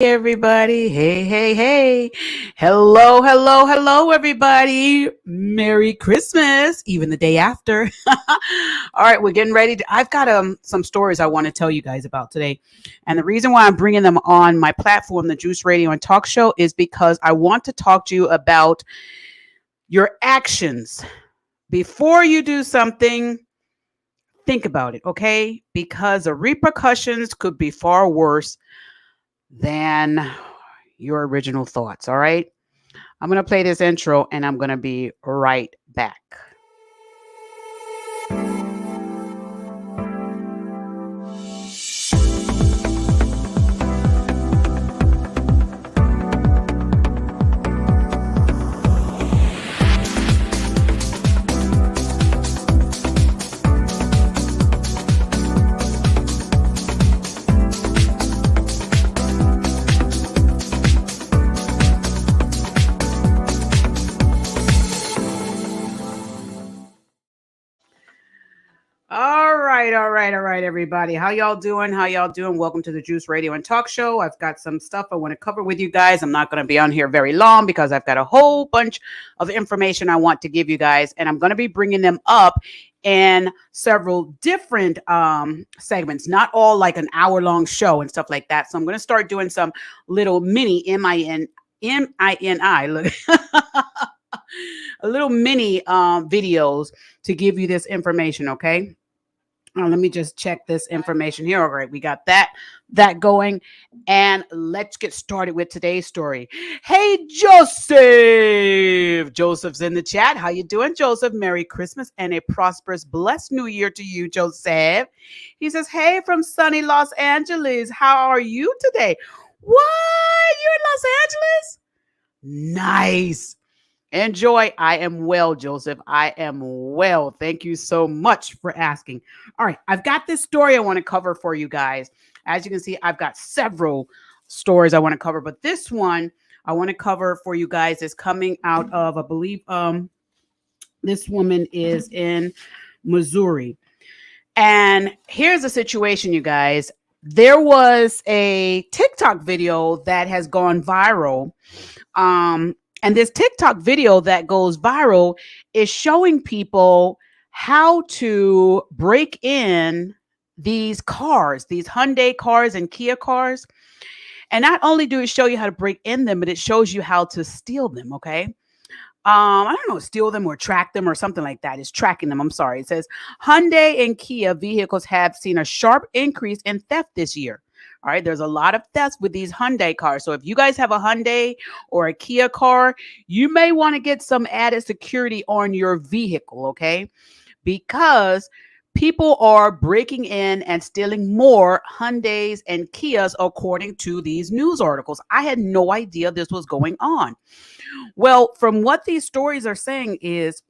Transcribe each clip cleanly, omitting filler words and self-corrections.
Everybody. Hey, hey, hey. Hello, hello, hello, everybody. Merry Christmas, even the day after. All right, we're getting ready I've got some stories I want to tell you guys about today. And the reason why I'm bringing them on my platform, the Juice Radio and Talk Show, is because I want to talk to you about your actions. Before you do something, think about it, okay? Because the repercussions could be far worse than your original thoughts. All right. I'm going to play this intro and I'm going to be right back. All right, everybody. How y'all doing? How y'all doing? Welcome to the Juice Radio and Talk Show. I've got some stuff I want to cover with you guys. I'm not going to be on here very long because I've got a whole bunch of information I want to give you guys, and I'm going to be bringing them up in several different segments, not all like an hour-long show and stuff like that. So I'm going to start doing some little mini M-I-N-I, look, a little mini videos to give you this information, okay? Let me just check this information here. All right, we got that going, and let's get started with today's story. Hey, Joseph. Joseph's in the chat. How you doing, Joseph? Merry Christmas and a prosperous, blessed New Year to you, Joseph. He says, "Hey, from sunny Los Angeles. How are you today?" What? You're in Los Angeles? Nice. Enjoy. I am well, Joseph. I am well. Thank you so much for asking. All right. I've got this story I want to cover for you guys. As you can see, I've got several stories I want to cover, but this one I want to cover for you guys is coming out of, I believe, this woman is in Missouri. And here's the situation, you guys. There was a TikTok video that has gone viral. And this TikTok video that goes viral is showing people how to break in these cars, these Hyundai cars and Kia cars. And not only do it show you how to break in them, but it shows you how to steal them. Okay. I don't know, steal them or track them or something like that. It's tracking them. I'm sorry. It says Hyundai and Kia vehicles have seen a sharp increase in theft this year. All right, there's a lot of thefts with these Hyundai cars. So if you guys have a Hyundai or a Kia car, you may want to get some added security on your vehicle, okay? Because people are breaking in and stealing more Hyundais and Kias according to these news articles. I had no idea this was going on. Well, from what these stories are saying is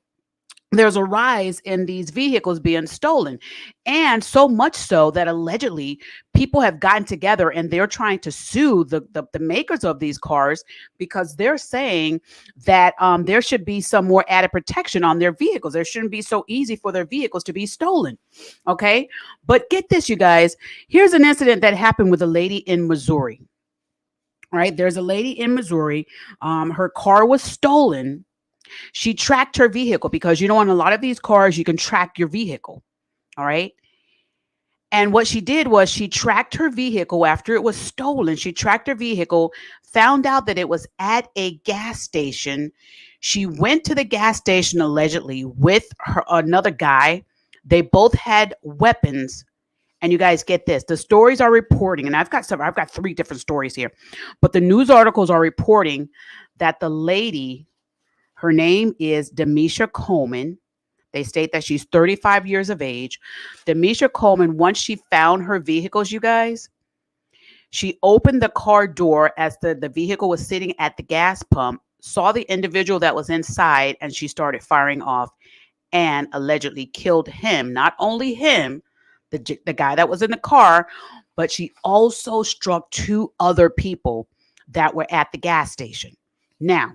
there's a rise in these vehicles being stolen. And so much so that allegedly people have gotten together and they're trying to sue the makers of these cars because they're saying that there should be some more added protection on their vehicles. There shouldn't be so easy for their vehicles to be stolen. Okay. But get this, you guys. Here's an incident that happened with a lady in Missouri. All right. There's a lady in Missouri. Her car was stolen. She tracked her vehicle because, on a lot of these cars, you can track your vehicle. All right. And what she did was she tracked her vehicle after it was stolen. She tracked her vehicle, found out that it was at a gas station. She went to the gas station allegedly with another guy. They both had weapons. And you guys get this. The stories are reporting, and I've got 3 different stories here, but the news articles are reporting that the lady, her name is Demisha Coleman. They state that she's 35 years of age. Demisha Coleman, once she found her vehicles, you guys, she opened the car door as the vehicle was sitting at the gas pump, saw the individual that was inside, and she started firing off and allegedly killed him. Not only him, the guy that was in the car, but she also struck 2 other people that were at the gas station. Now,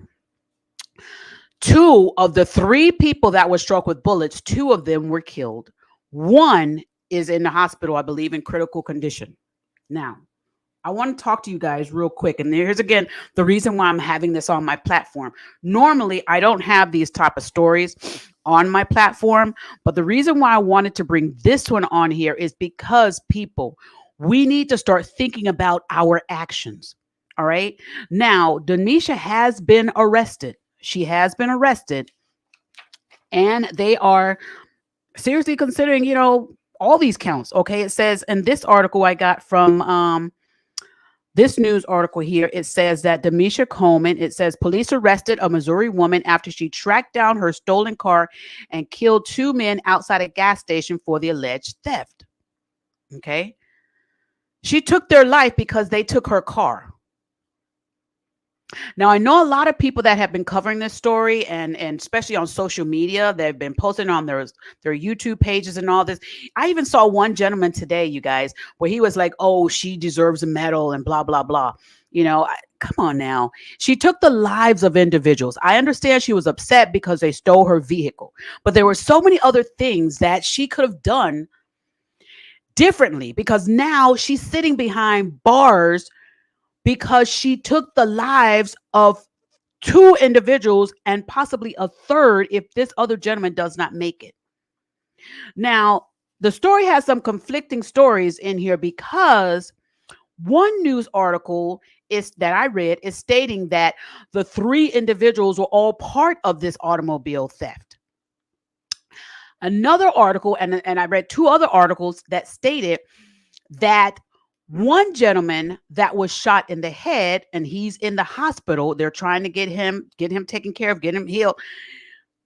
2 of the 3 people that were struck with bullets, 2 of them were killed. 1 is in the hospital, I believe, in critical condition. Now, I want to talk to you guys real quick. And here's again the reason why I'm having this on my platform. Normally, I don't have these type of stories on my platform, but the reason why I wanted to bring this one on here is because people, we need to start thinking about our actions. All right. Now, Denisha has been arrested. She has been arrested, and they are seriously considering, all these counts. Okay. It says in this article I got from this news article here, it says that Demisha Coleman, it says police arrested a Missouri woman after she tracked down her stolen car and killed two men outside a gas station for the alleged theft. Okay. She took their life because they took her car. Now, I know a lot of people that have been covering this story, and especially on social media, they've been posting on their YouTube pages and all this. I even saw one gentleman today, you guys, where he was like, oh, she deserves a medal and blah, blah, blah. Come on now. She took the lives of individuals. I understand she was upset because they stole her vehicle, but there were so many other things that she could have done differently, because now she's sitting behind bars because she took the lives of two individuals and possibly a third if this other gentleman does not make it. Now, the story has some conflicting stories in here, because one news article that I read is stating that the three individuals were all part of this automobile theft. Another article, and I read two other articles that stated that one gentleman that was shot in the head and he's in the hospital. They're trying to get him taken care of, get him healed.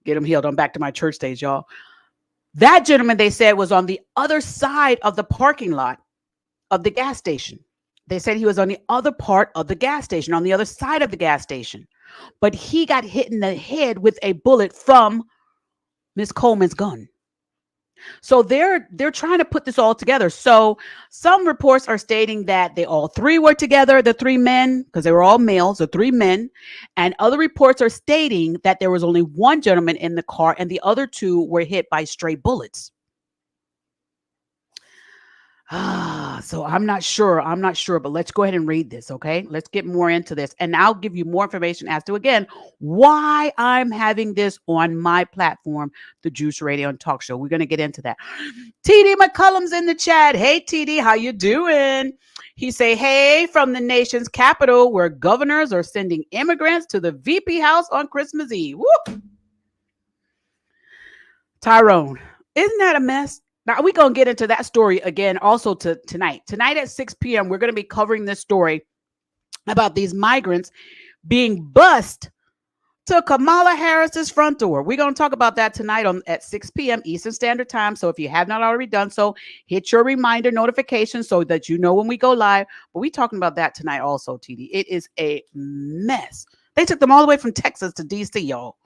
I'm back to my church days, y'all. That gentleman, they said, was on the other side of the parking lot of the gas station. They said he was on the other part of the gas station, on the other side of the gas station. But he got hit in the head with a bullet from Miss Coleman's gun. So they're trying to put this all together. So some reports are stating that they all three were together, the three men, because they were all males, the three men. And other reports are stating that there was only one gentleman in the car and the other two were hit by stray bullets. So I'm not sure, but let's go ahead and read this, okay? Let's get more into this, and I'll give you more information as to, again, why I'm having this on my platform, the Juice Radio and Talk Show. We're going to get into that. TD McCullum's in the chat. Hey, TD, how you doing? He say, hey, from the nation's capital, where governors are sending immigrants to the VP house on Christmas Eve. Whoop. Tyrone, isn't that a mess? Now, we're going to get into that story again also tonight. Tonight at 6 p.m., we're going to be covering this story about these migrants being bused to Kamala Harris's front door. We're going to talk about that tonight at 6 p.m. Eastern Standard Time. So if you have not already done so, hit your reminder notification so that you know when we go live. But we're talking about that tonight also, TD. It is a mess. They took them all the way from Texas to D.C., y'all.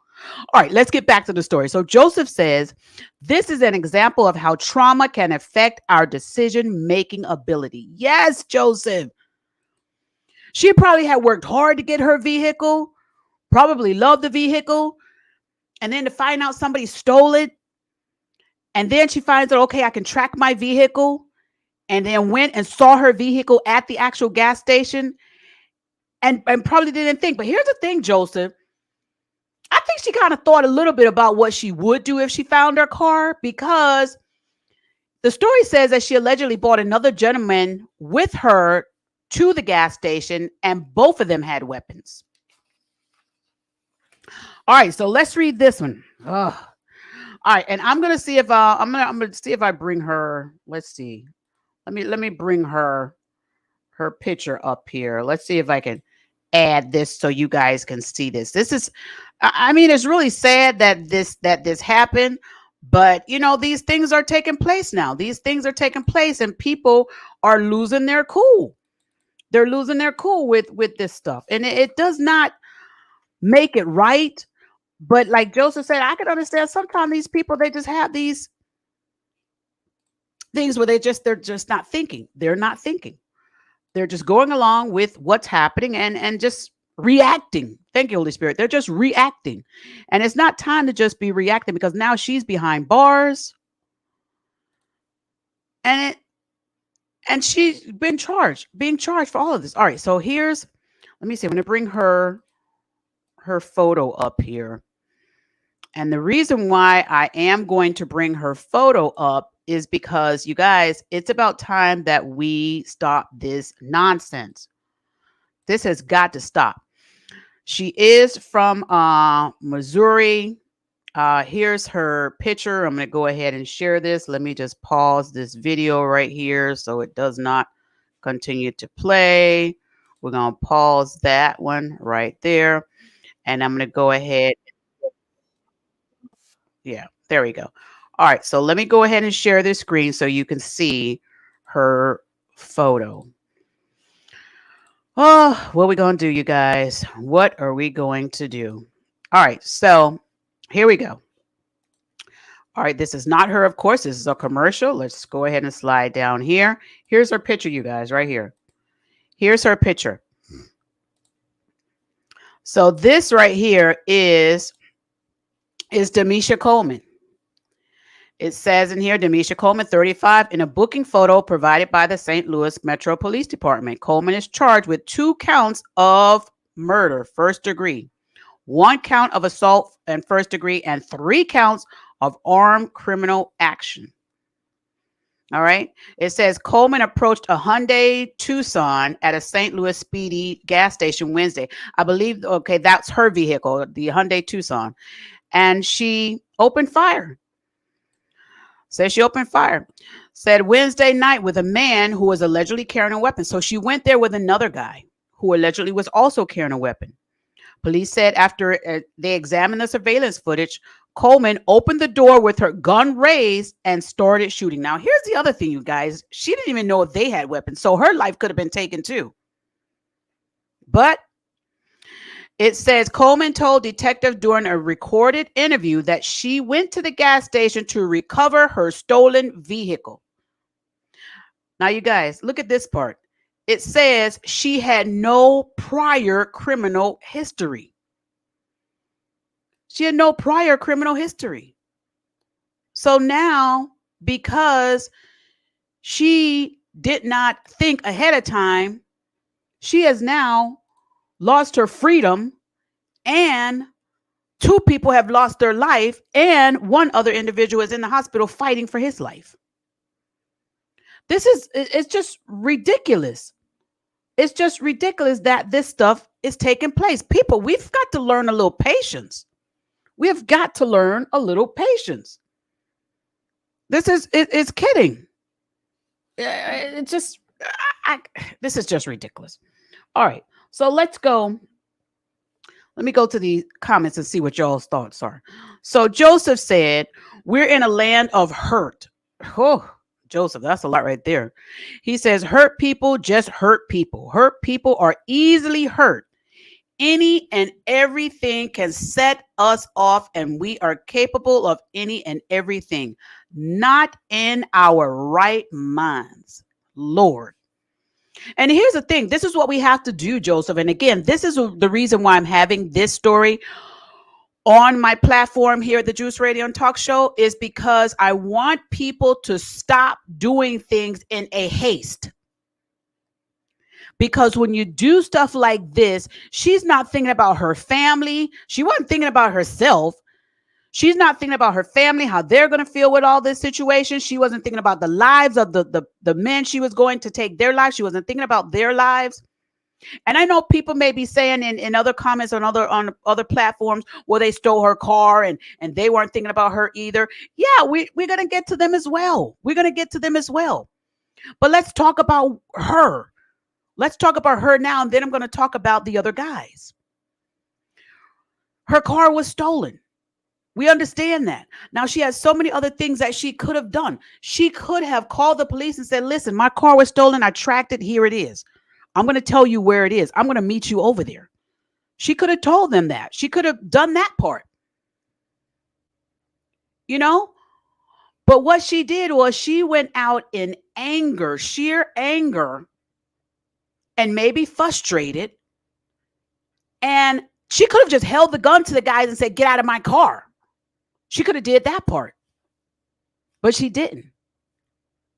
All right, let's get back to the story. So Joseph says, this is an example of how trauma can affect our decision-making ability. Yes, Joseph. She probably had worked hard to get her vehicle, probably loved the vehicle, and then to find out somebody stole it, and then she finds out, okay, I can track my vehicle, and then went and saw her vehicle at the actual gas station, and probably didn't think. But here's the thing, Joseph. I think she kind of thought a little bit about what she would do if she found her car, because the story says that she allegedly brought another gentleman with her to the gas station, and both of them had weapons. All right, so let's read this one. Ugh. All right, and I'm gonna see if I'm gonna see if I bring her. Let's see. Let me bring her picture up here. Let's see if I can add this so you guys can see this. This is, I mean, it's really sad that this happened, but these things are taking place now. These things are taking place, and people are losing their cool. They're losing their cool with this stuff, and it does not make it right. But like Joseph said, I can understand sometimes these people, they just have these things where they're just not thinking. They're not thinking. They're just going along with what's happening and just reacting. Thank you, Holy Spirit. They're just reacting. And it's not time to just be reacting, because now she's behind bars. And And she's being charged for all of this. All right, so here's, let me see, I'm going to bring her photo up here. And the reason why I am going to bring her photo up is because, you guys, it's about time that we stop this nonsense. This has got to stop. She is from Missouri. Here's her picture. I'm going to go ahead and share this. Let me just pause this video right here so it does not continue to play. We're going to pause that one right there. And I'm going to go ahead. Yeah, there we go. All right, so let me go ahead and share this screen so you can see her photo. Oh, what are we going to do, you guys? What are we going to do? All right, so here we go. All right, this is not her, of course. This is a commercial. Let's go ahead and slide down here. Here's her picture, you guys, right here. Here's her picture. So this right here is Demisha Coleman. It says in here, Demisha Coleman, 35, in a booking photo provided by the St. Louis Metro Police Department. Coleman is charged with 2 counts of murder, first degree, 1 count of assault and first degree, and 3 counts of armed criminal action. All right. It says Coleman approached a Hyundai Tucson at a St. Louis Speedy gas station Wednesday. I believe, okay, that's her vehicle, the Hyundai Tucson. And she opened fire. Says she opened fire. Said Wednesday night with a man who was allegedly carrying a weapon. So she went there with another guy who allegedly was also carrying a weapon. Police said after they examined the surveillance footage, Coleman opened the door with her gun raised and started shooting. Now, here's the other thing, you guys. She didn't even know if they had weapons. So her life could have been taken too. But it says Coleman told detectives during a recorded interview that she went to the gas station to recover her stolen vehicle. Now, you guys, look at this part. It says she had no prior criminal history. She had no prior criminal history. So now, because she did not think ahead of time, she has now lost her freedom, and 2 people have lost their life, and 1 other individual is in the hospital fighting for his life. It's just ridiculous. It's just ridiculous that this stuff is taking place. People, we've got to learn a little patience. We've got to learn a little patience. It's kidding. This is just ridiculous. All right. So let's go. Let me go to the comments and see what y'all's thoughts are. So Joseph said, we're in a land of hurt. Oh, Joseph, that's a lot right there. He says, hurt people just hurt people. Hurt people are easily hurt. Any and everything can set us off, and we are capable of any and everything, not in our right minds. Lord. And here's the thing. This is what we have to do, Joseph. And again, this is the reason why I'm having this story on my platform here at the Juice Radio and Talk Show, is because I want people to stop doing things in a haste. Because when you do stuff like this, she's not thinking about her family. She wasn't thinking about herself. She's not thinking about her family, how they're going to feel with all this situation. She wasn't thinking about the lives of the men she was going to take their lives. She wasn't thinking about their lives. And I know people may be saying in other comments on other platforms, well, they stole her car and they weren't thinking about her either. Yeah, we're going to get to them as well. We're going to get to them as well. But let's talk about her. Let's talk about her now, and then I'm going to talk about the other guys. Her car was stolen. We understand that. Now, she has so many other things that she could have done. She could have called the police and said, listen, my car was stolen. I tracked it. Here it is. I'm going to tell you where it is. I'm going to meet you over there. She could have told them that. She could have done that part. You know? But what she did was she went out in anger, sheer anger, and maybe frustrated. And she could have just held the gun to the guys and said, get out of my car. She could have did that part. But she didn't.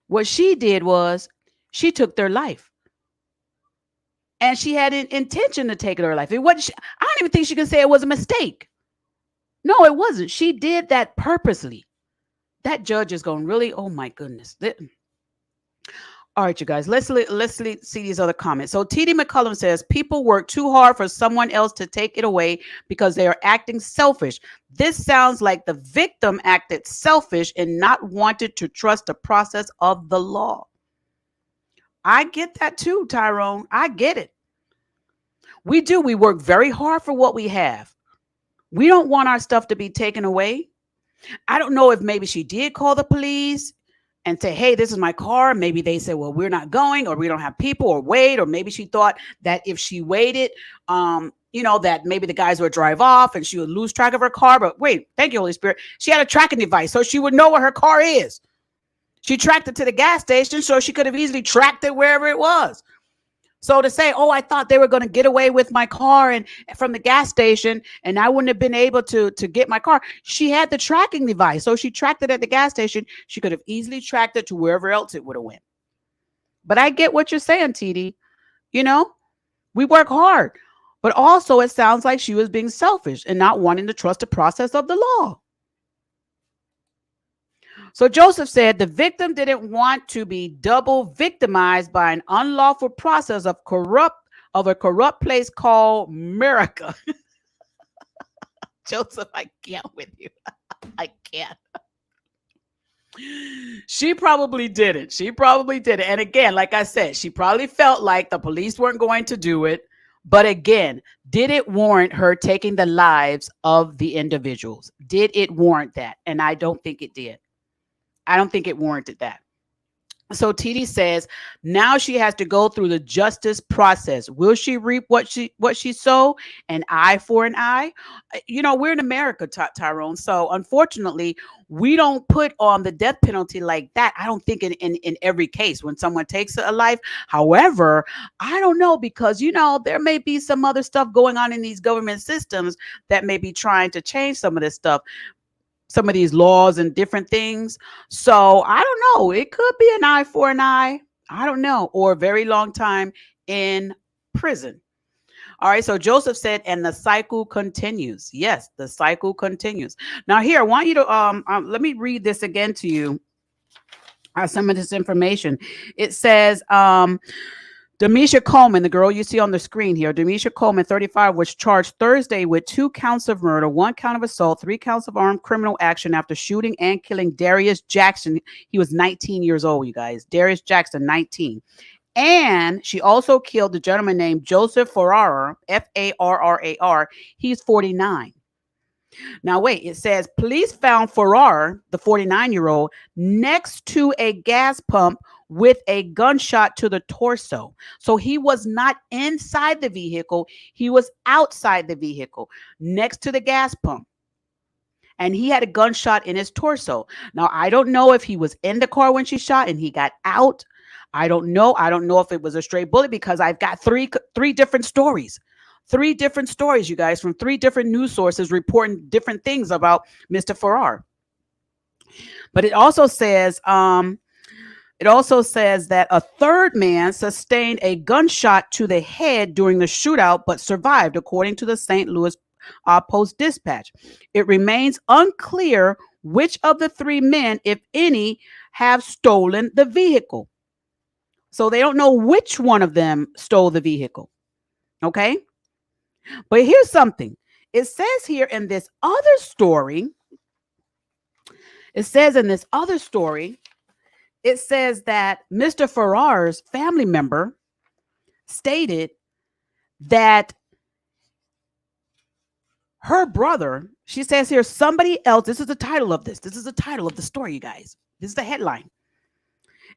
What she did was she took their life. And she had an intention to take her life. It wasn't, I don't even think she can say it was a mistake. No, it wasn't. She did that purposely. That judge is going really, oh my goodness. All right, you guys, see these other comments. So TD McCullum says people work too hard for someone else to take it away because they are acting selfish. This sounds like the victim acted selfish and not wanted to trust the process of the law. I get that too, Tyrone. I get it. We do. We work very hard for what we have. We don't want our stuff to be taken away. I don't know if maybe she did call the police and say, hey, this is my car. Maybe they said, well, we're not going, or we don't have people, or wait. Or maybe she thought that if she waited, that maybe the guys would drive off and she would lose track of her car. But wait, thank you, Holy Spirit. She had a tracking device, so she would know where her car is. She tracked it to the gas station, so she could have easily tracked it wherever it was. So to say, oh, I thought they were going to get away with my car and from the gas station, and I wouldn't have been able to get my car. She had the tracking device, so she tracked it at the gas station. She could have easily tracked it to wherever else it would have went. But I get what you're saying, TD. We work hard, but also it sounds like she was being selfish and not wanting to trust the process of the law. So Joseph said the victim didn't want to be double victimized by an unlawful process of a corrupt place called America. Joseph, I can't with you. I can't. She probably did it. And again, like I said, she probably felt like the police weren't going to do it. But again, did it warrant her taking the lives of the individuals? Did it warrant that? And I don't think it did. I don't think it warranted that. So TD says now she has to go through the justice process. Will she reap what she sowed? An eye for an eye? We're in America, Tyrone. So unfortunately, we don't put on the death penalty like that. I don't think in every case when someone takes a life. However, I don't know, because there may be some other stuff going on in these government systems that may be trying to change some of this stuff, some of these laws and different things. So I don't know. It could be an eye for an eye. I don't know. Or a very long time in prison. All right. So Joseph said, and the cycle continues. Yes, the cycle continues. Now here, I want you to, let me read this again to you. Some of this information. It says, Demisha Coleman, the girl you see on the screen here, Demisha Coleman, 35, was charged Thursday with 2 counts of murder, 1 count of assault, 3 counts of armed criminal action after shooting and killing Darius Jackson. He was 19 years old, you guys. Darius Jackson, 19. And she also killed the gentleman named Joseph Farrar, Farrar. He's 49. Now, wait, it says police found Farrar, the 49-year-old, next to a gas pump with a gunshot to the torso. So he was not inside the vehicle. He was outside the vehicle next to the gas pump. And he had a gunshot in his torso. Now, I don't know if he was in the car when she shot and he got out. I don't know. I don't know if it was a stray bullet, because I've got three different stories. 3 different stories, you guys, from 3 different news sources reporting different things about Mr. Farrar. But it also says that a third man sustained a gunshot to the head during the shootout, but survived, according to the St. Louis Post-Dispatch. It remains unclear which of the 3 men, if any, have stolen the vehicle. So they don't know which one of them stole the vehicle. Okay? But here's something. It says here in this other story, it says that Mr. Farrar's family member stated that her brother, she says here, somebody else, this is the title of this. This is the title of the story, you guys. This is the headline.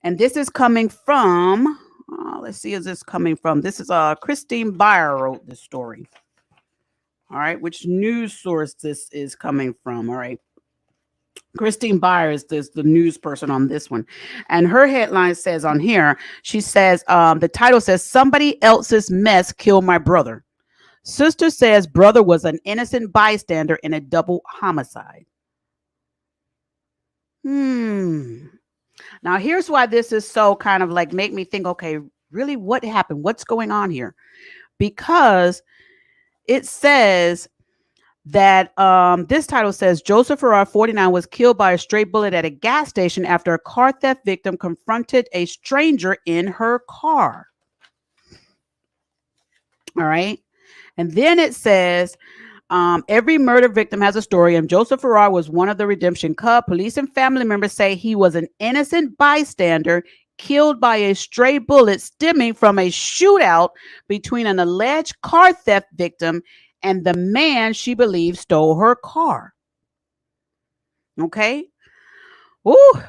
And this is coming from, let's see, is this coming from? This is Christine Byer wrote this story. All right, which news source this is coming from? All right. Christine Byer is the news person on this one. And her headline says on here, she says, the title says, somebody else's mess killed my brother. Sister says brother was an innocent bystander in a double homicide. Now, here's why this is so kind of like make me think, okay, really, what happened? What's going on here? Because it says that this title says Joseph Farrar, 49, was killed by a stray bullet at a gas station after a car theft victim confronted a stranger in her car. All right. And then it says every murder victim has a story, and Joseph Farrar was one of the Redemption Cub. Police and family members say he was an innocent bystander killed by a stray bullet stemming from a shootout between an alleged car theft victim and the man she believes stole her car. Okay. Ooh.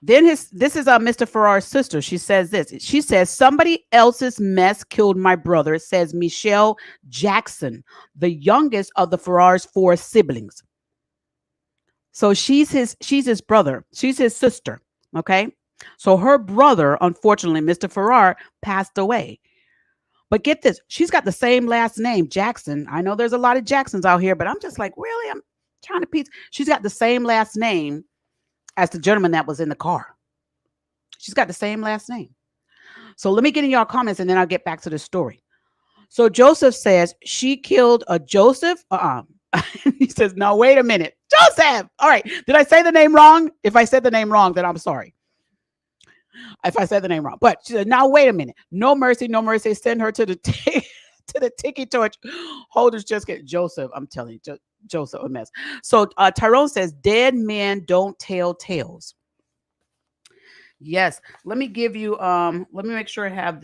Then this is Mr. Farrar's sister. She says this. She says, somebody else's mess killed my brother, says Michelle Jackson, the youngest of the Farrar's 4 siblings. So she's his brother. She's his sister. Okay. So her brother, unfortunately, Mr. Farrar, passed away. But get this, she's got the same last name, Jackson. I know there's a lot of Jacksons out here, but I'm just like, really? I'm trying to piece. She's got the same last name as the gentleman that was in the car. She's got the same last name. So let me get in y'all comments and then I'll get back to the story. So Joseph says she killed a Joseph. He says, no, wait a minute. Joseph. All right. Did I say the name wrong? If I said the name wrong, then I'm sorry. If I said the name wrong. But she said, now wait a minute. No mercy, no mercy. Send her to the to the tiki torch holders. Just get Joseph. I'm telling you, Joseph a mess. So Tyrone says, dead men don't tell tales. Yes, let me give you let me make sure I have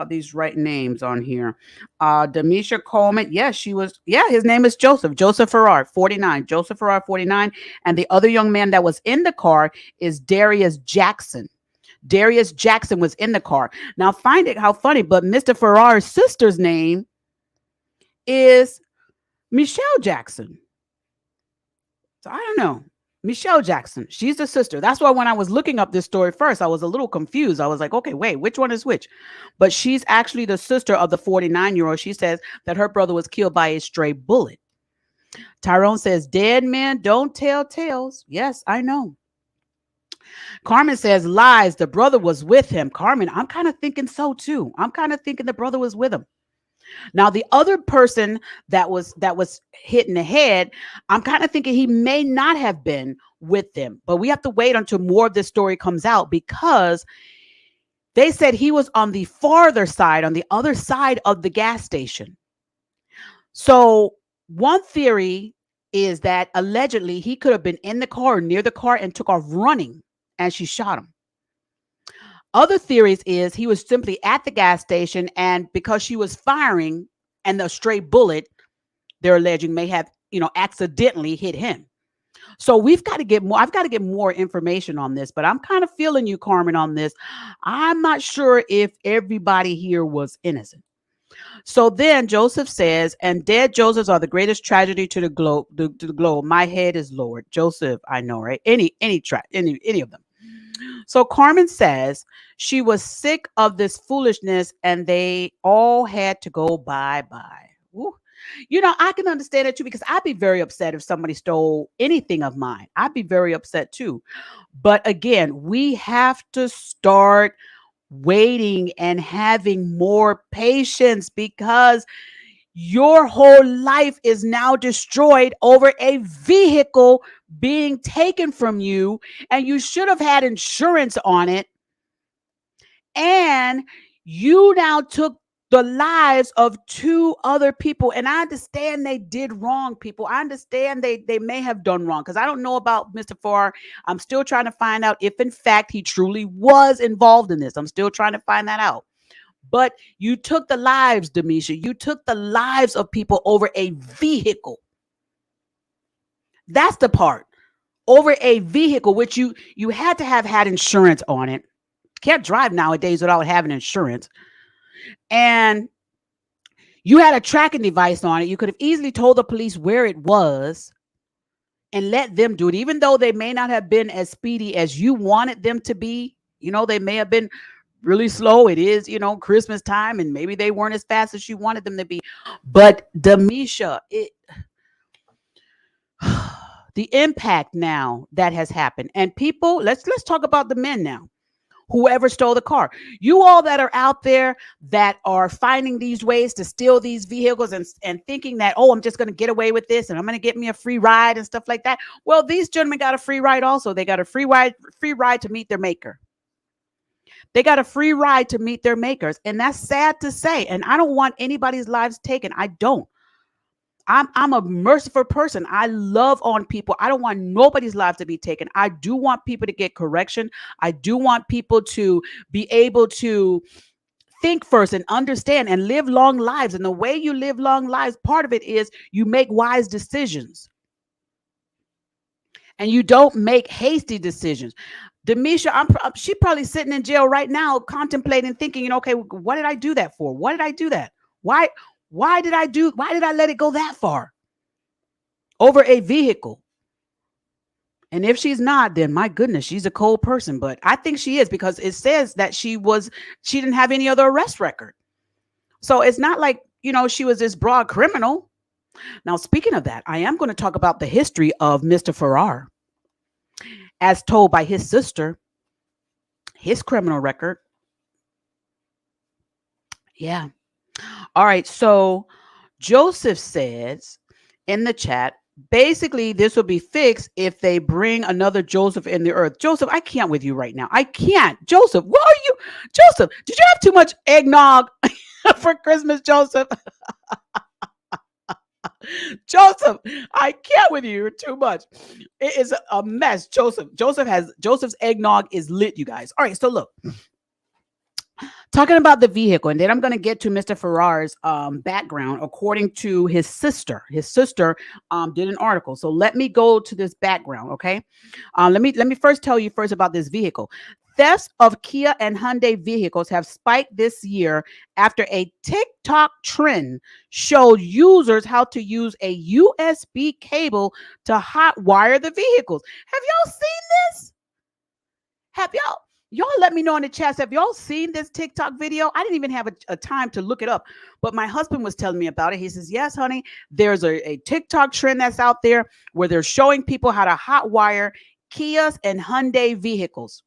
these right names on here. Demisha Coleman, yes, his name is Joseph Farrar, 49. Joseph Farrar, 49, and the other young man that was in the car is Darius Jackson. Darius Jackson was in the car. Now find it how funny, but Mr. Farrar's sister's name is Michelle Jackson. So I don't know. Michelle Jackson. She's the sister. That's why when I was looking up this story first, I was a little confused. I was like, okay, wait, which one is which? But she's actually the sister of the 49-year-old. She says that her brother was killed by a stray bullet. Tyrone says, dead men don't tell tales. Yes, I know. Carmen says, lies. The brother was with him. Carmen, I'm kind of thinking so too. I'm kind of thinking the brother was with him. Now, the other person that was hit in the head, I'm kind of thinking he may not have been with them, but we have to wait until more of this story comes out because they said he was on the farther side, on the other side of the gas station. So one theory is that allegedly he could have been in the car, near the car, and took off running and she shot him. Other theories is he was simply at the gas station, and because she was firing and the stray bullet, they're alleging may have, accidentally hit him. So we've got to get more. I've got to get more information on this, but I'm kind of feeling you, Carmen, on this. I'm not sure if everybody here was innocent. So then Joseph says, and dead Josephs are the greatest tragedy to the globe. To the globe. My head is lowered. Joseph, I know, right? Any of them. So Carmen says she was sick of this foolishness and they all had to go bye-bye. Ooh. I can understand it too, because I'd be very upset if somebody stole anything of mine. I'd be very upset too. But again, we have to start waiting and having more patience, because your whole life is now destroyed over a vehicle being taken from you, and you should have had insurance on it. And you now took the lives of 2 other people. And I understand they did wrong, people. I understand they may have done wrong, because I don't know about Mr. Farrar. I'm still trying to find out if, in fact, he truly was involved in this. I'm still trying to find that out. But you took the lives, Demisha. You took the lives of people over a vehicle. That's the part. Over a vehicle, which you had to have had insurance on it. Can't drive nowadays without having insurance. And you had a tracking device on it. You could have easily told the police where it was and let them do it, even though they may not have been as speedy as you wanted them to be. They may have been really slow. It is, Christmas time, and maybe they weren't as fast as you wanted them to be. But Demisha, the the impact now that has happened. And people, let's talk about the men now. Whoever stole the car, you all that are out there that are finding these ways to steal these vehicles and thinking that, oh, I'm just going to get away with this and I'm going to get me a free ride and stuff like that. Well, these gentlemen got a free ride also. They got a free ride to meet their maker. They got a free ride to meet their makers. And that's sad to say. And I don't want anybody's lives taken. I don't. I'm a merciful person. I love on people. I don't want nobody's lives to be taken. I do want people to get correction. I do want people to be able to think first and understand and live long lives. And the way you live long lives, part of it is you make wise decisions. And you don't make hasty decisions. Demisha, she probably sitting in jail right now, contemplating, thinking, okay, what did I do that for? Why did I do that? Why did I let it go that far over a vehicle? And if she's not, then my goodness, she's a cold person. But I think she is, because it says that she didn't have any other arrest record. So it's not like, she was this broad criminal. Now, speaking of that, I am going to talk about the history of Mr. Farrar, as told by his sister, his criminal record. Yeah. All right. So Joseph says in the chat, basically, this will be fixed if they bring another Joseph in the earth. Joseph, I can't with you right now. I can't. Joseph, what are you? Joseph, did you have too much eggnog for Christmas, Joseph? Joseph, I can't with you too much. It is a mess, Joseph. Joseph's eggnog is lit, you guys. All right, so look. Talking about the vehicle, and then I'm going to get to Mr. Farrar's background. According to his sister did an article. So let me go to this background, okay? Let me first tell you first about this vehicle. Thefts of Kia and Hyundai vehicles have spiked this year after a TikTok trend showed users how to use a USB cable to hotwire the vehicles. Have y'all seen this? Have y'all let me know in the chat. Have y'all seen this TikTok video? I didn't even have a time to look it up, but my husband was telling me about it. He says, yes, honey, there's a TikTok trend that's out there where they're showing people how to hotwire Kias and Hyundai vehicles.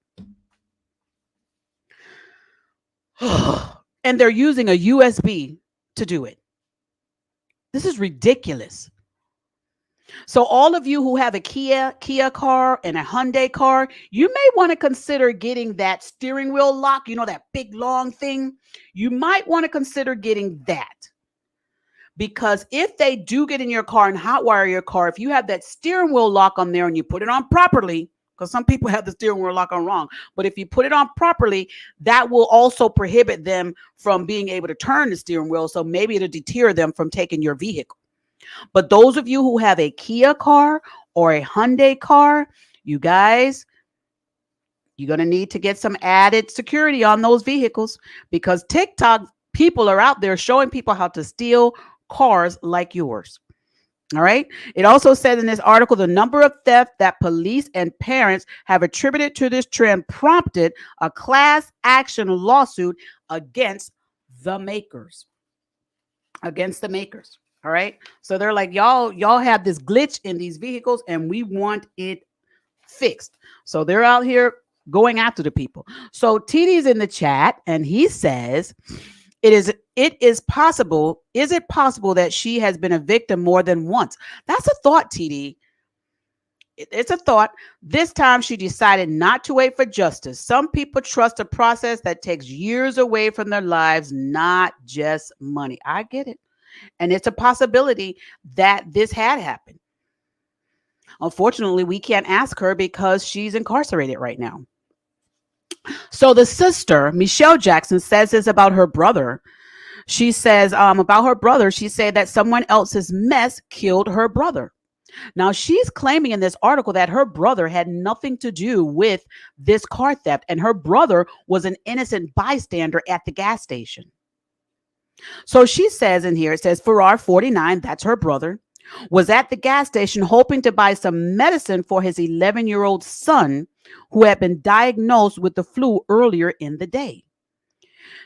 And they're using a USB to do it. This is ridiculous. So all of you who have a Kia car and a Hyundai car, you may want to consider getting that steering wheel lock, that big long thing. You might want to consider getting that. Because if they do get in your car and hotwire your car, if you have that steering wheel lock on there and you put it on properly, because some people have the steering wheel lock on wrong, but if you put it on properly, that will also prohibit them from being able to turn the steering wheel. So maybe it'll deter them from taking your vehicle. But those of you who have a Kia car or a Hyundai car, you guys, you're going to need to get some added security on those vehicles, because TikTok people are out there showing people how to steal cars like yours. All right. It also said in this article, the number of theft that police and parents have attributed to this trend prompted a class action lawsuit against the makers. All right. So they're like, y'all have this glitch in these vehicles and we want it fixed. So they're out here going after the people. So TD's in the chat and he says, it is possible. Is it possible that she has been a victim more than once? That's a thought, TD. It's a thought. This time she decided not to wait for justice. Some people trust a process that takes years away from their lives, not just money. I get it. And it's a possibility that this had happened. Unfortunately, we can't ask her because she's incarcerated right now. So the sister, Michelle Jackson, says this about her brother. She says about her brother, she said that someone else's mess killed her brother. Now, she's claiming in this article that her brother had nothing to do with this car theft, and her brother was an innocent bystander at the gas station. So she says in here, it says Farrar, 49, that's her brother, was at the gas station hoping to buy some medicine for his 11-year-old son who had been diagnosed with the flu earlier in the day.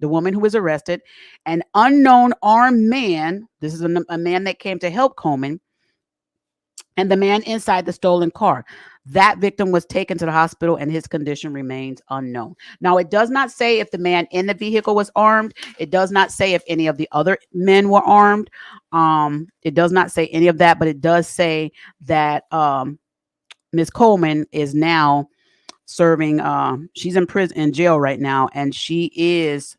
the woman who was arrested, an unknown armed man. This is a man that came to help Coleman, and the man inside the stolen car. That victim was taken to the hospital and his condition remains unknown. Now, it does not say if the man in the vehicle was armed. It does not say if any of the other men were armed. It does not say any of that, but it does say that Ms. Coleman is now serving, she's in prison, in jail right now, and she is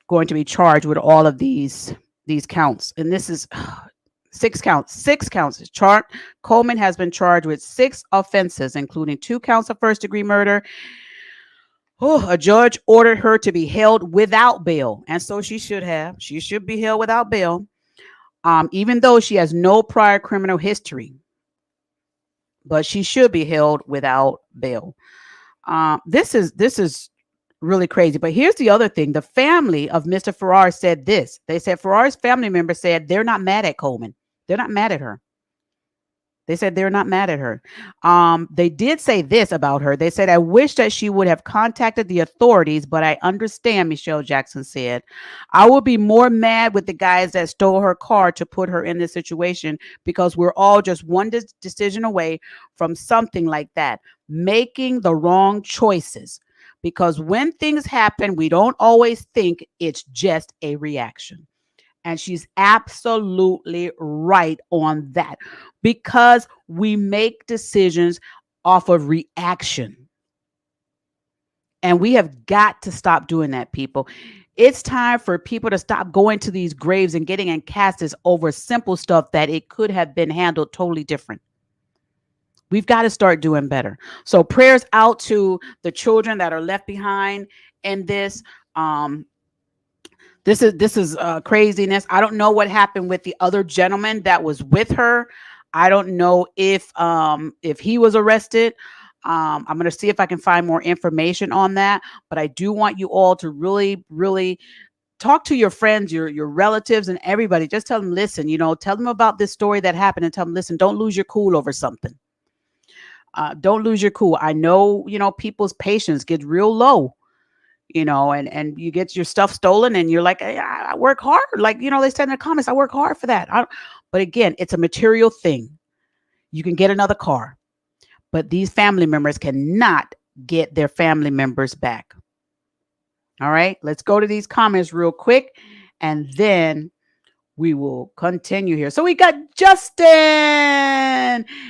going to be charged with all of these counts. And this is 6 counts. Coleman has been charged with 6 offenses, including 2 counts of first-degree murder. A judge ordered her to be held without bail, and so she should have. She should be held without bail, even though she has no prior criminal history. But she should be held without bail. This is really crazy. But here's the other thing. The family of Mr. Farrar said this. They said Farrar's family members said they're not mad at Coleman. They're not mad at her. They said they're not mad at her. They did say this about her. They said, I wish that she would have contacted the authorities, but I understand, Michelle Jackson said. I would be more mad with the guys that stole her car to put her in this situation, because we're all just one decision away from something like that, making the wrong choices. Because when things happen, we don't always think it's just a reaction. And she's absolutely right on that, because we make decisions off of reaction. And we have got to stop doing that, people. It's time for people to stop going to these graves and getting in caskets over simple stuff that it could have been handled totally different. We've got to start doing better. So prayers out to the children that are left behind in this. This is craziness. I don't know what happened with the other gentleman that was with her. I don't know if he was arrested. I'm going to see if I can find more information on that. But I do want you all to really, really talk to your friends, your relatives, and everybody. Just tell them, listen, tell them about this story that happened, and tell them, listen, don't lose your cool over something. Don't lose your cool. I know, people's patience gets real low. And you get your stuff stolen and you're like, hey, I work hard. Like, they said in the comments, I work hard for that. But again, it's a material thing. You can get another car, but these family members cannot get their family members back. All right, let's go to these comments real quick, and then we will continue here. So we got Justin.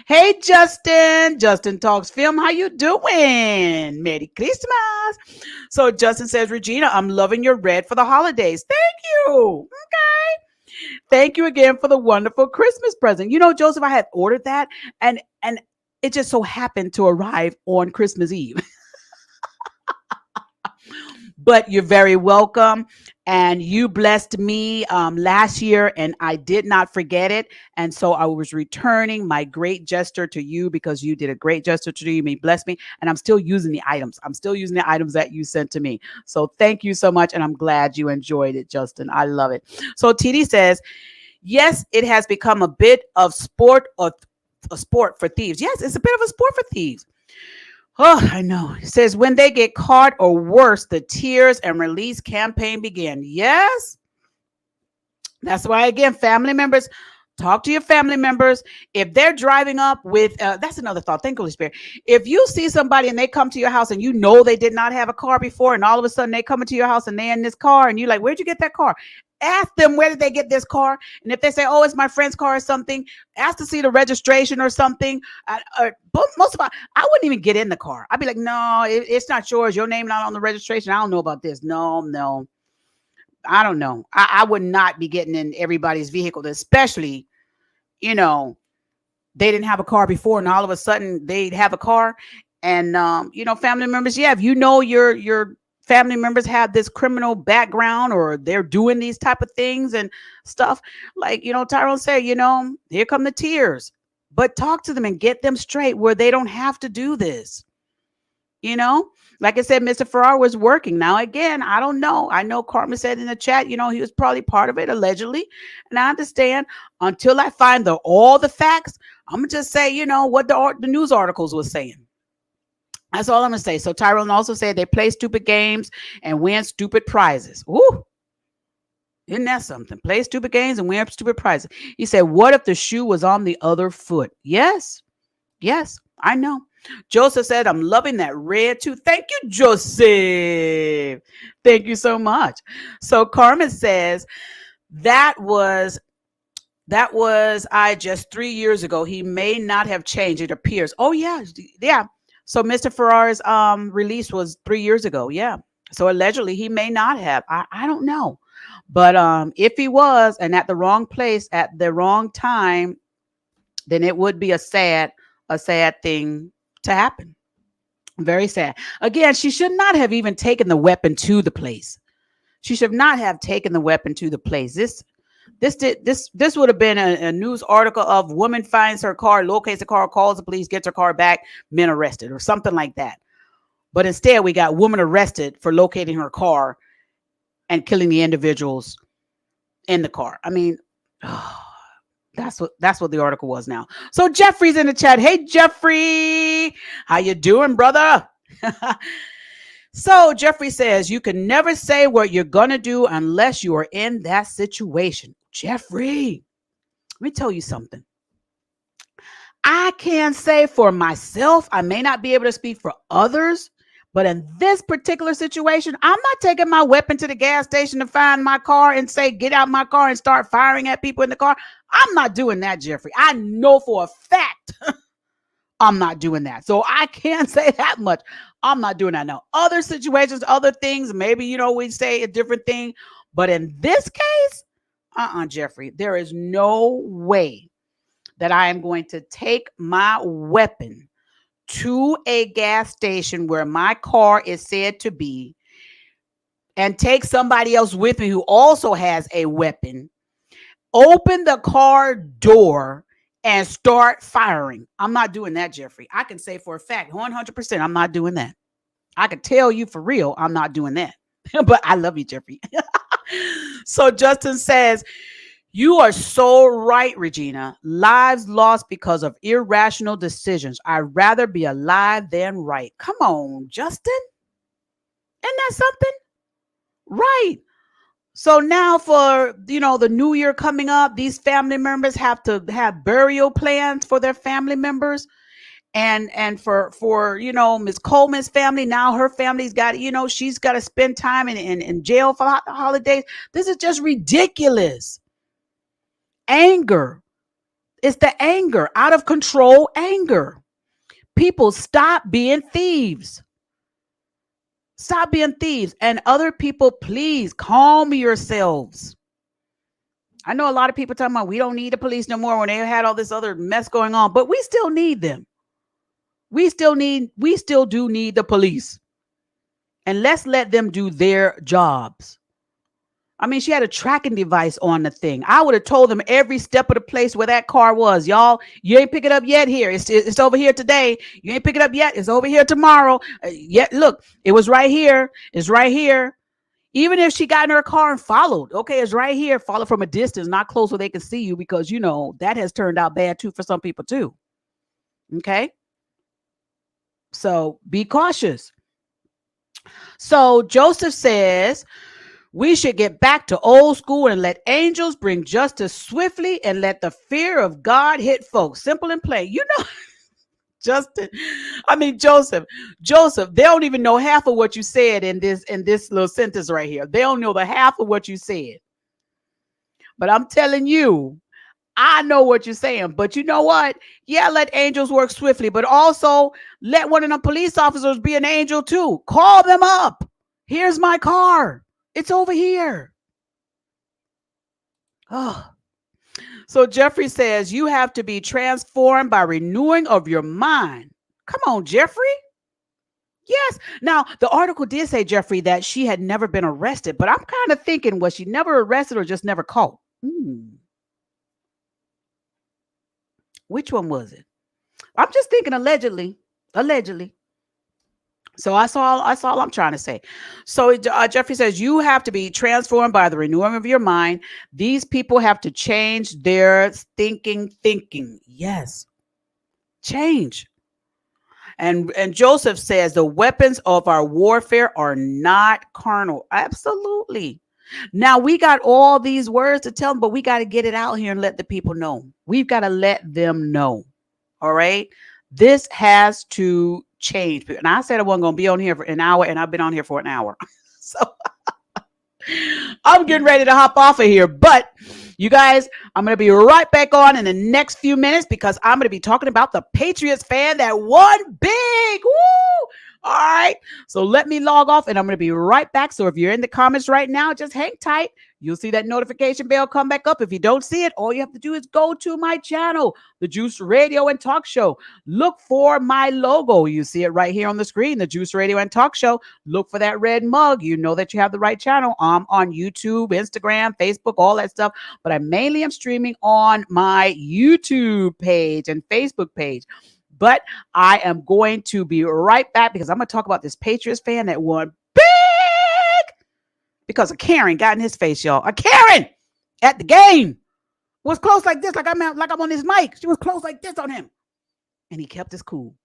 Hey, Justin. Justin Talks Film. How you doing? Merry Christmas. So Justin says, Regina, I'm loving your red for the holidays. Thank you. Okay. Thank you again for the wonderful Christmas present. Joseph, I had ordered that, and it just so happened to arrive on Christmas Eve. But you're very welcome. And you blessed me last year, and I did not forget it. And so I was returning my great gesture to you, because you did a great gesture to me. Bless me. And I'm still using the items. I'm still using the items that you sent to me. So thank you so much. And I'm glad you enjoyed it, Justin. I love it. So TD says, yes, it has become a bit of a sport for thieves. Yes, it's a bit of a sport for thieves. Oh, I know. It says, when they get caught, or worse, the tears and release campaign begin. Yes. That's why, again, family members, talk to your family members. If they're driving up with, that's another thought. Thank you, Holy Spirit. If you see somebody and they come to your house and they did not have a car before, and all of a sudden they come into your house and they're in this car, and you're like, where'd you get that car? Ask them, where did they get this car? And if they say, oh, it's my friend's car or something, ask to see the registration or something. But most of all, I wouldn't even get in the car. I'd be like, no, it's not yours. Your name not on the registration. I don't know about this. No. I don't know. I would not be getting in everybody's vehicle, especially, they didn't have a car before, and all of a sudden they'd have a car. And, family members, if your family members have this criminal background, or they're doing these type of things and stuff, like, Tyrone said, here come the tears, but talk to them and get them straight where they don't have to do this. Like I said, Mr. Farrar was working. Now, again, I don't know. I know Carmen said in the chat, he was probably part of it, allegedly. And I understand, until I find all the facts, I'm going to just say, what the news articles was saying. That's all I'm gonna say. So Tyrone also said they play stupid games and win stupid prizes. Ooh, isn't that something? Play stupid games and win stupid prizes. He said, "What if the shoe was on the other foot?" Yes, yes, I know. Joseph said, "I'm loving that red too." Thank you, Joseph. Thank you so much. So Carmen says that was I just 3 years ago. He may not have changed. It appears. Oh yeah, yeah. So Mr. Farrar's release was 3 years ago. Yeah. So allegedly he may not have. I don't know, but if he was and at the wrong place at the wrong time, then it would be a sad thing to happen. Very sad. Again, she should not have even taken the weapon to the place. She should not have taken the weapon to the place. This would have been a news article of woman finds her car, locates the car, calls the police, gets her car back, men arrested, or something like that. But instead, we got woman arrested for locating her car and killing the individuals in the car. I mean, that's what the article was now. So Jeffrey's in the chat. Hey Jeffrey, how you doing, brother? So Jeffrey says you can never say what you're gonna do unless you are in that situation. Jeffrey, let me tell you something. I can say for myself, I may not be able to speak for others, but in this particular situation, I'm not taking my weapon to the gas station to find my car and say, get out my car and start firing at people in the car. I'm not doing that, Jeffrey. I know for a fact I'm not doing that. So I can't say that much. I'm not doing that now. Other situations, other things, maybe, we say a different thing. But in this case, Jeffrey, there is no way that I am going to take my weapon to a gas station where my car is said to be and take somebody else with me who also has a weapon, open the car door and start firing. I'm not doing that, Jeffrey. I can say for a fact, 100%, I'm not doing that. I can tell you for real, I'm not doing that. But I love you, Jeffrey. So Justin says, you are so right, Regina. Lives lost because of irrational decisions. I'd rather be alive than right. Come on, Justin. Isn't that something? Right. So now for, the new year coming up, these family members have to have burial plans for their family members. And for Miss Coleman's family, now her family's got, she's got to spend time in jail for holidays. This is just ridiculous. Anger. It's the anger, out of control anger. People, stop being thieves. Stop being thieves. And other people, please calm yourselves. I know a lot of people talking about we don't need the police no more when they had all this other mess going on, but we still need them. We still do need the police. And let's let them do their jobs. I mean, she had a tracking device on the thing. I would have told them every step of the place where that car was. Y'all, you ain't pick it up yet here. It's over here today. You ain't pick it up yet. It's over here tomorrow. Yet, look, it was right here. It's right here. Even if she got in her car and followed, okay, it's right here. Follow from a distance, not close where they can see you, because, that has turned out bad too for some people too. Okay. So be cautious. So Joseph says, we should get back to old school and let angels bring justice swiftly and let the fear of God hit folks. Simple and plain. Joseph, they don't even know half of what you said in this little sentence right here. They don't know the half of what you said. But I'm telling you, I know what you're saying, but you know what? Yeah, let angels work swiftly, but also let one of the police officers be an angel too. Call them up. Here's my car. It's over here. Oh. So Jeffrey says you have to be transformed by renewing of your mind. Come on, Jeffrey. Yes. Now, the article did say, Jeffrey, that she had never been arrested, but I'm kind of thinking, was she never arrested or just never caught? Which one was it? I'm just thinking allegedly. So that's all I'm trying to say. So Jeffrey says you have to be transformed by the renewing of your mind. These people have to change their thinking. Yes. Change. And Joseph says the weapons of our warfare are not carnal. Absolutely. Now we got all these words to tell them, but we got to get it out here and let the people know. We've got to let them know. All right. This has to change. And I said I wasn't going to be on here for an hour, and I've been on here for an hour. So I'm getting ready to hop off of here. But you guys, I'm going to be right back on in the next few minutes because I'm going to be talking about the Patriots fan that won big. Woo! All right. So let me log off and I'm going to be right back. So if you're in the comments right now, just hang tight. You'll see that notification bell come back up. If you don't see it, all you have to do is go to my channel, The Juice Radio and Talk Show. Look for my logo. You see it right here on the screen, The Juice Radio and Talk Show. Look for that red mug. You know that you have the right channel. I'm on YouTube, Instagram, Facebook, all that stuff. But I mainly am streaming on my YouTube page and Facebook page. But I am going to be right back because I'm going to talk about this Patriots fan that won big because a Karen got in his face, y'all. A Karen at the game was close like this, like I'm on his mic. She was close like this on him. And he kept his cool.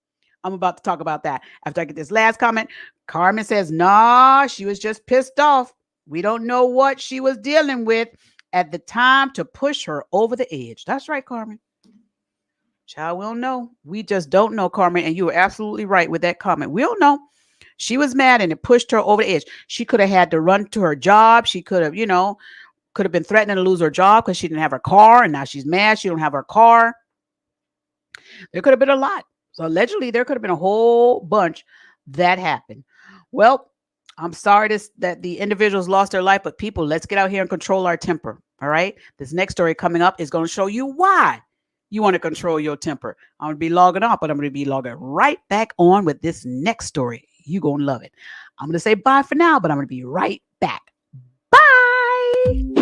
I'm about to talk about that after I get this last comment. Carmen says, nah, she was just pissed off. We don't know what she was dealing with at the time to push her over the edge. That's right, Carmen. Child, we don't know. We just don't know, Carmen. And you were absolutely right with that comment. We don't know. She was mad and it pushed her over the edge. She could have had to run to her job. She could have, could have been threatening to lose her job because she didn't have her car. And now she's mad. She don't have her car. There could have been a lot. So allegedly, there could have been a whole bunch that happened. Well, I'm sorry that the individuals lost their life, but people, let's get out here and control our temper. All right. This next story coming up is going to show you why you want to control your temper. I'm going to be logging off, but I'm going to be logging right back on with this next story. You're going to love it. I'm going to say bye for now, but I'm going to be right back. Bye.